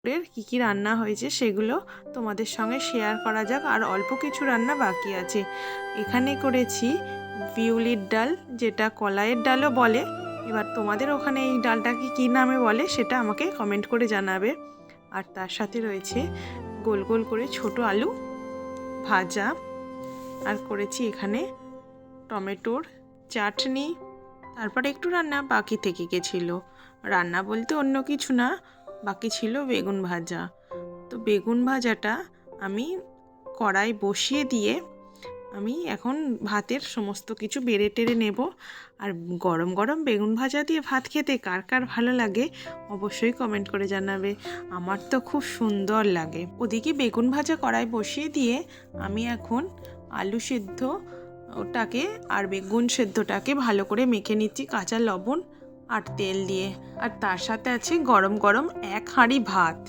দুপুরের কী রান্না হয়েছে সেগুলো তোমাদের সঙ্গে শেয়ার করা যাক। আর অল্প কিছু রান্না বাকি আছে। এখানে করেছি বিউলির ডাল, যেটা কলাইয়ের ডালও বলে। এবার তোমাদের ওখানে এই ডালটাকে কী নামে বলে সেটা আমাকে কমেন্ট করে জানাবে। আর তার সাথে রয়েছে গোল গোল করে ছোট আলু ভাজা, আর করেছি এখানে টমেটোর চাটনি। তারপরে একটু রান্না বাকি থেকে গেছিলো। রান্না বলতে অন্য কিছু না, বাকি ছিল বেগুন ভাজা। তো বেগুন ভাজাটা আমি কড়াই বসিয়ে দিয়ে আমি এখন ভাতের সমস্ত কিছু বেড়ে টেড়ে নেব। আর গরম গরম বেগুন ভাজা দিয়ে ভাত খেতে কার কার ভালো লাগে অবশ্যই কমেন্ট করে জানাবে। আমার তো খুব সুন্দর লাগে। ওদিকে বেগুন ভাজা কড়াই বসিয়ে দিয়ে আমি এখন আলু সেদ্ধ ওটাকে আর বেগুন সেদ্ধটাকে ভালো করে মেখে নিচ্ছি কাঁচা লবণ আর তেল দিয়ে। আর তার সাথে আছে গরম গরম 1 হাঁড়ি ভাত।